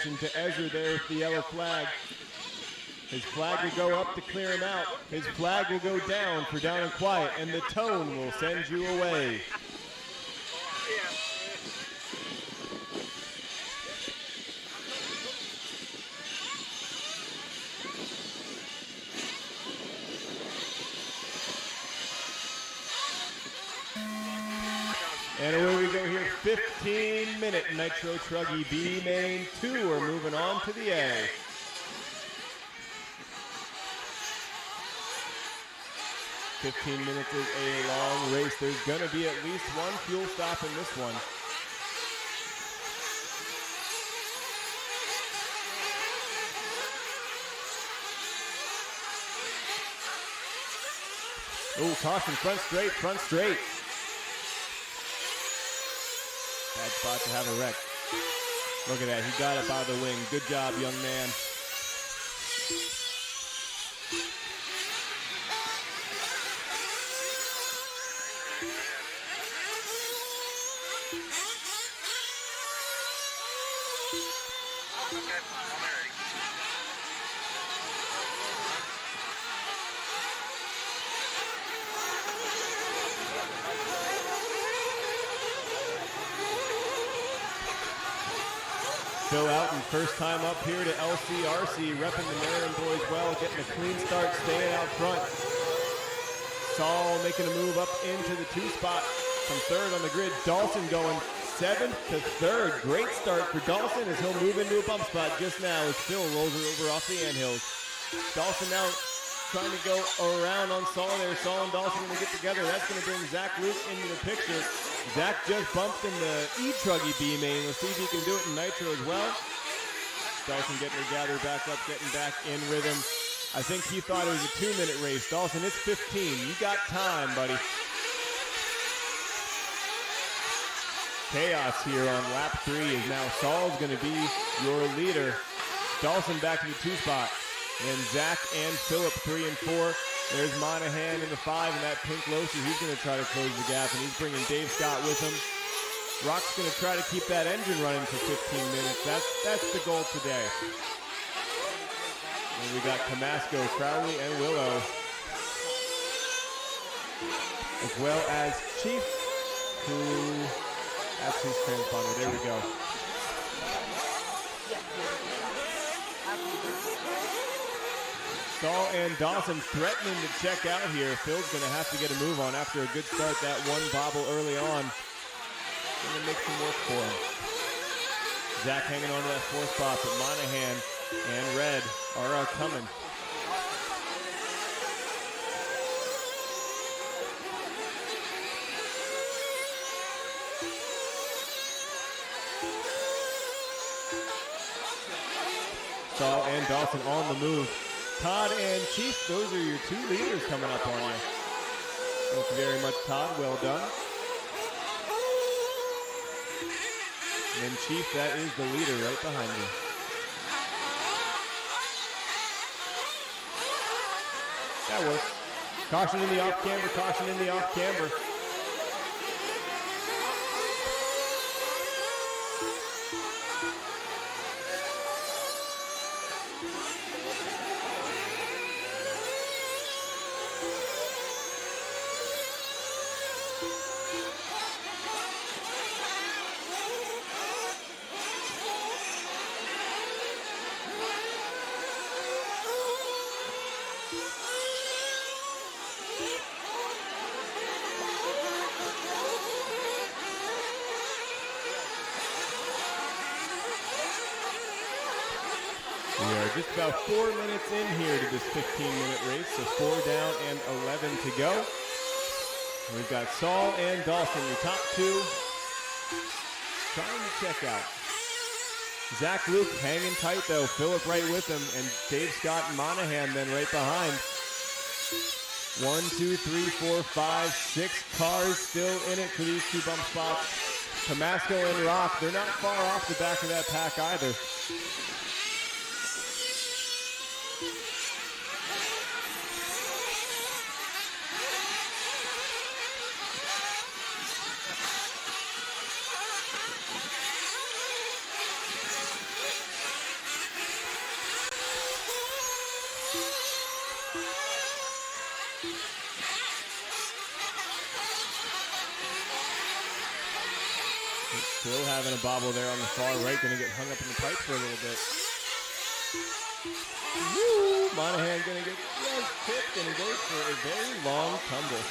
attention to Ezra there with the yellow flag. His flag will go up to clear him out. His flag will go down for down and quiet, and the tone will send you away. And away we go here, 15-minute Nitro Truggy B main 2. We're moving on to the A. "15 minutes is a long race. There's going to be at least one fuel stop in this one. Oh, caution, front straight, front straight. Bad spot to have a wreck. Look at that, he got it by the wing. Good job, young man. Phil Outten, first time up here to LCRC, repping the Marion boys well, getting a clean start, staying out front. Saul making a move up into the 2 spot from 3rd on the grid. Dawson going 7th to 3rd. Great start for Dawson as he'll move into a bump spot just now as Phil rolls it over off the anthills. Dawson now trying to go around on Saul there. Saul and Dawson going to get together. That's going to bring Zach Luke into the picture. Zach just bumped in the E-Truggy B main. Let's see if he can do it in Nitro as well. Dawson getting her gathered back up, getting back in rhythm. I think he thought it was a 2-minute race. Dawson, it's 15. You got time, buddy. Chaos here on lap 3 is now Saul's going to be your leader. Dawson back to the 2 spot. And Zach and Phillip 3 and 4. There's Monaghan in the 5 and that pink Losi. He's going to try to close the gap, and he's bringing Dave Scott with him. Roc's going to try to keep that engine running for 15 minutes. That's the goal today. And we got Comasco, Crowley, and Willow. As well as Chief, who... That's his transponder. There we go. Saul and Dawson threatening to check out here. Phil's going to have to get a move on after a good start. That one bobble early on. Going to make some work for him. Zach hanging on to that 4th spot, but Monaghan and Red are coming. Saul and Dawson on the move. Todd and Chief, those are your 2 leaders coming up on you. Thank you very much, Todd. Well done. And then Chief, that is the leader right behind you. That works. Caution in the off camber, caution in the off camber. Just about 4 minutes in here to this 15-minute race, so 4 down and 11 to go. We've got Saul and Dawson, your top 2, trying to check out. Zach Luke hanging tight though, Phillip right with him, and Dave Scott and Monaghan then right behind. 1, 2, 3, 4, 5, 6 cars still in it for these 2 bump spots. Comasco and Roc, they're not far off the back of that pack either. Phil having a bobble there on the far right, gonna get hung up in the pipe for a little bit. Woo! Monaghan gonna get just tipped and goes for a very long tumble.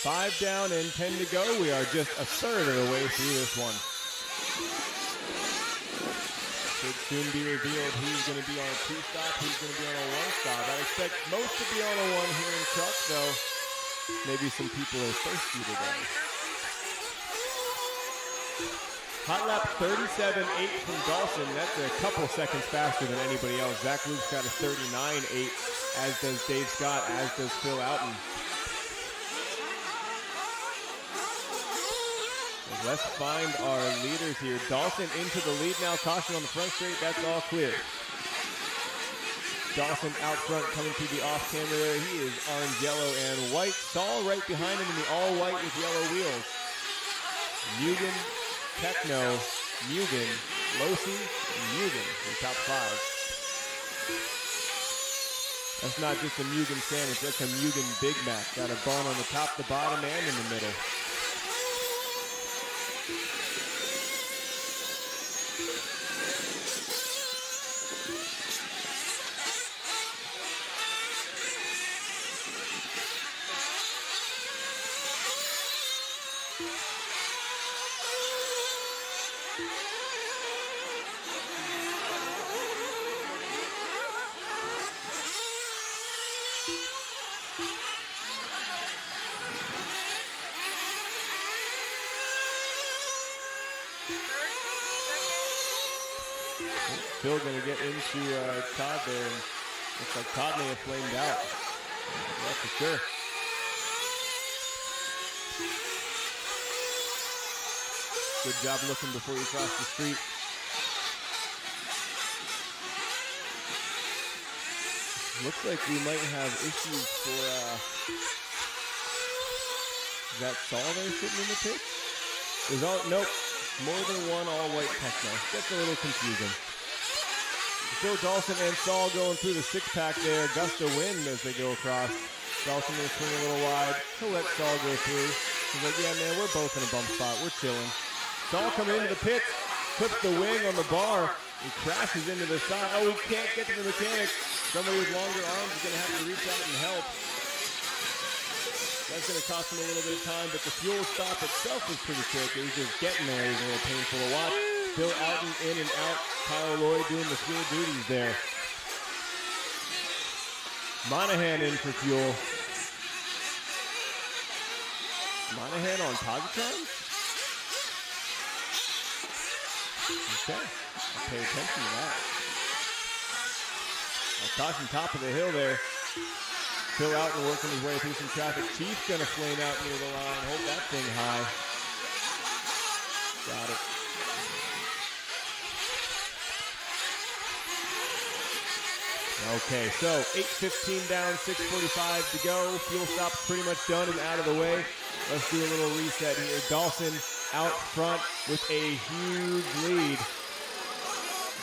Five down and 10 to go. We are just a third of the way through this one. Should soon be revealed who's going to be on a two-stop, who's going to be on a one-stop. I expect most to be on a one here in truck, though maybe some people are thirsty today. Hot lap 37.8 from Dawson. That's a couple seconds faster than anybody else. Zach Luke's got a 39.8, as does Dave Scott, as does Phil Outten. Let's find our leaders here. Dawson into the lead now. Caution on the front straight. That's all clear. Dawson out front coming through the off camera there. He is orange, yellow, and white. Saul right behind him in the all white with yellow wheels. Mugen, Techno, Mugen, Losi, and Mugen in top five. That's not just a Mugen sandwich. That's a Mugen Big Mac. Got a bun on the top, the bottom, and in the middle. Phil gonna get into Todd there, and looks like Todd may have flamed out. Yeah, for sure. Good job looking before you cross the street. Looks like we might have issues for is that Saul there sitting in the pit? Is all nope. More than one all-white Techno. Gets a little confusing. Still Dawson and Saul going through the six-pack there. Gust of wind as they go across. Dawson going to swing a little wide. He'll let Saul go through. He's like, yeah, man, we're both in a bump spot. We're chilling. Saul coming into the pits. Clips the wing on the bar. He crashes into the side. Oh, he can't get to the mechanic. Somebody with longer arms is going to have to reach out and help. That's going to cost him a little bit of time, but the fuel stop itself is pretty quick. He's just getting there. He's a little painful to watch. Phil Outten in and out. Kyle Lloyd doing the fuel duties there. Monaghan in for fuel. Monaghan on positron? Okay, I'll pay attention to that. Caution top of the hill there. Phil Outten working his way through some traffic. Chief's gonna flame out near the line. Hold that thing high. Got it. Okay, so 8:15 down, 6:45 to go. Fuel stop's pretty much done and out of the way. Let's do a little reset here. Dawson out front with a huge lead.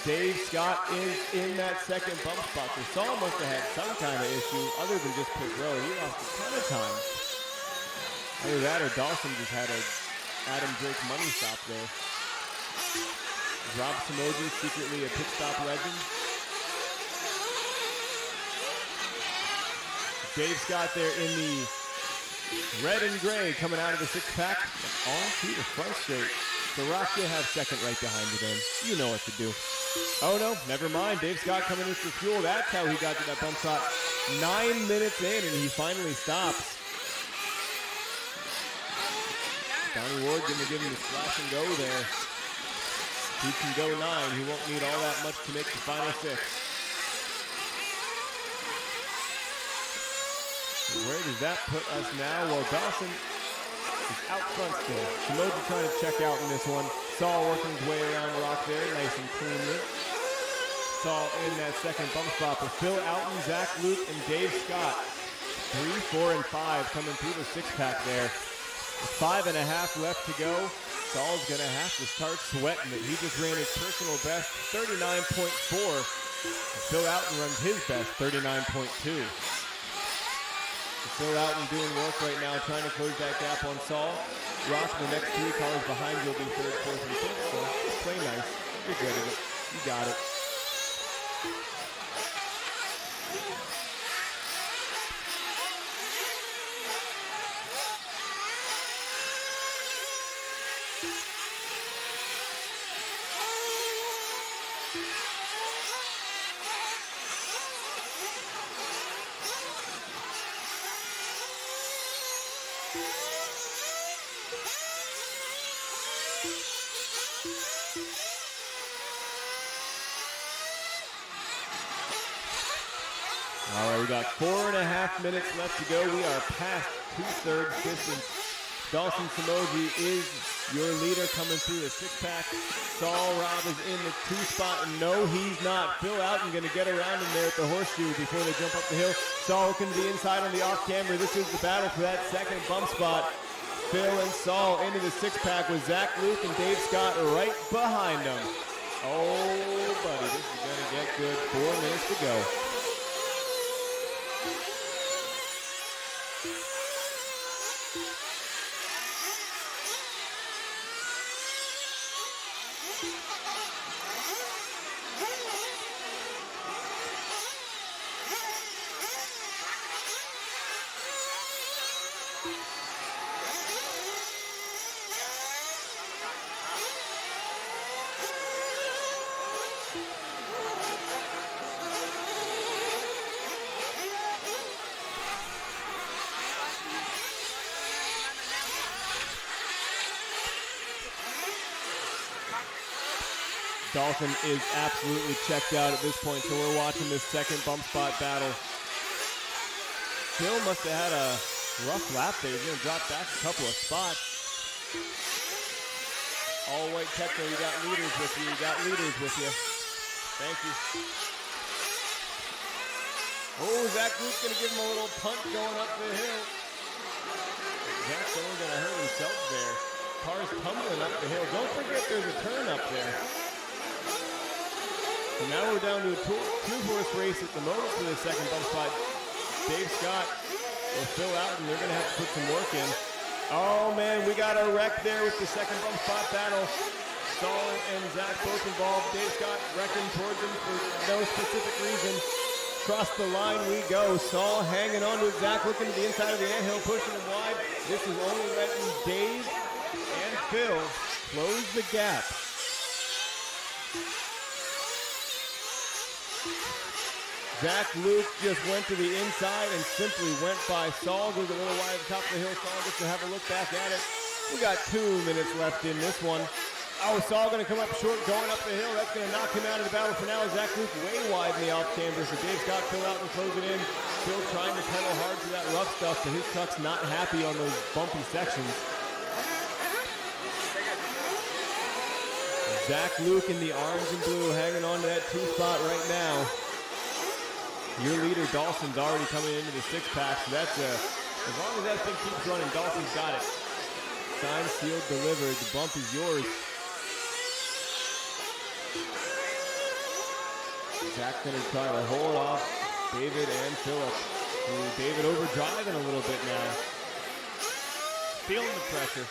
Dave Scott is in that second bump spot. So Saul must have had some kind of issue other than just pit row. He lost a ton of time. Either that or Dawson just had a Adam Drake money stop there. Dawson Somogyi, secretly a pit stop legend. Dave Scott there in the red and gray coming out of the six-pack on to the front straight. So Roc will have second right behind you then. You know what to do. Oh no, never mind. Dave Scott coming in for fuel. That's how he got to that bump spot. 9 minutes in and he finally stops. Donnie Ward gonna give him the splash and go there. He can go 9. He won't need all that much to make the final 6. Where does that put us now? Well, Dawson is out front still. Somogyi trying to check out in this one. Saul working his way around Roc there, nice and cleanly. Saul in that second bump spot for Phil Outten, Zach Luke, and Dave Scott. 3, 4, and 5 coming through the six-pack there. 5.5 left to go. Saul's gonna have to start sweating it. He just ran his personal best, 39.4. Phil Outten runs his best, 39.2. Phil Outten doing work right now, trying to close that gap on Saul. Roc, the next 3 cars behind you will be 3rd, 4th, and 5th, so just play nice. You're good at it. You got it. All right, we got 4.5 minutes left to go. We are past 2/3 distance. Dawson Somogyi is your leader coming through the 6-pack. Saul Raabe is in the 2 spot. No, he's not. Phil Outten going to get around in there at the horseshoe before they jump up the hill. Saul looking to the inside on the off-camber. This is the battle for that 2nd bump spot. Phil and Saul into the 6-pack with Zach Luke and Dave Scott right behind them. Oh, buddy, this is going to get good. 4 minutes to go. Dawson is absolutely checked out at this point, so we're watching this 2nd bump spot battle. Phil must have had a rough lap there. He's going to drop back a couple of spots. All white techno, you got leaders with you. You got leaders with you. Thank you. Oh, Zach Luke's going to give him a little punt going up the hill. Zach's only going to hurt himself there. Car's tumbling up the hill. Don't forget there's a turn up there. So now we're down to a 2-horse race at the moment for the 2nd bump spot. Dave Scott or Phil Outten, they're going to have to put some work in. Oh, man, we got a wreck there with the 2nd bump spot battle. Saul and Zach both involved. Dave Scott wrecking towards him for no specific reason. Across the line we go. Saul hanging on to Zach, looking to the inside of the anthill, pushing him wide. This is only letting Dave and Phil close the gap. Zach Luke just went to the inside and simply went by Saul. Goes a little wide at the top of the hill. Saul gets to have a look back at it. We got 2 minutes left in this one. Oh, Saul going to come up short, going up the hill. That's going to knock him out of the battle for now. Zach Luke way wide in the off-camber. So Dave Scott Phil out and close it in. Still trying to pedal hard to that rough stuff, but his truck's not happy on those bumpy sections. Zach Luke in the orange and blue hanging on to that 2 spot right now. Your leader, Dawson's already coming into the 6-pack, so that's as long as that thing keeps running, Dawson's got it. Signed, sealed, delivered. The bump is yours. Zach's going to try to hold off David and Phillip. David overdriving a little bit now. Feeling the pressure.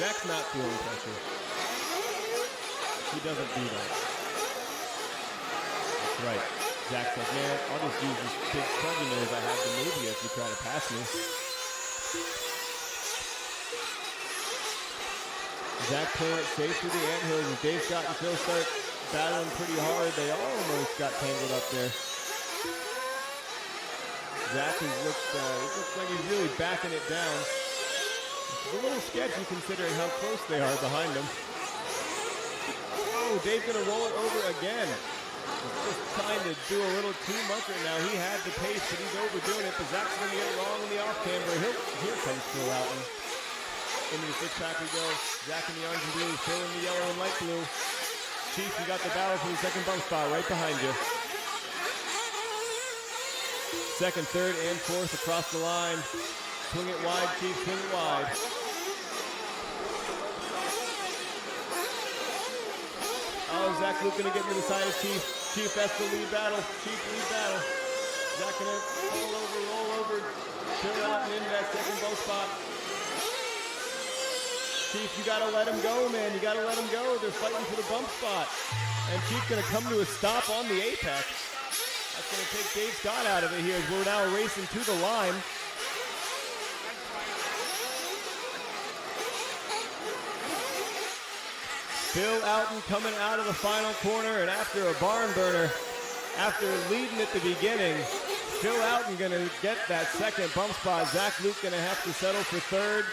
Zach's not feeling pressure. He doesn't do that. Right. Zach's like, man, I'll just use this big Truggy nose I have to move you if you try to pass me. Zach playing it safe through the anthills as Dave Scott and Phil start battling pretty hard. They almost got tangled up there. Zach looks like he's really backing it down. It's a little sketchy considering how close they are behind him. Oh, Dave's gonna roll it over again. Just trying to do a little too much right now. He had the pace, but he's overdoing it. But Zach's going to get it wrong in the off-camber. Here comes Phil Outten. Into the 6-pack we go. Zach in the orange and blue, Phil in the yellow and light blue. Chief, you got the battle for the 2nd bump spot right behind you. 2nd, 3rd, and 4th across the line. Swing it wide, Chief, swing it wide. Oh, Zach Luke gonna get into the side of Chief. Chief, that's the lead battle. Chief, lead battle. Zach gonna roll over. Phil Outten into that second bow spot. Chief, you gotta let him go, man. You gotta let him go. They're fighting for the bump spot. And Chief gonna come to a stop on the apex. That's gonna take Dave Scott out of it here as we're now racing to the line. Phil Outten coming out of the final corner, and after a barn burner, after leading at the beginning, Phil Outten gonna get that second bump spot. Zach Luke gonna have to settle for third.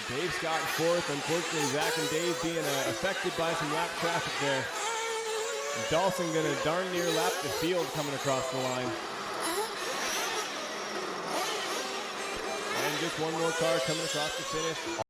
Dave Scott fourth. Unfortunately, Zach and Dave being affected by some lap traffic there. Dawson gonna darn near lap the field coming across the line. And just one more car coming across the finish.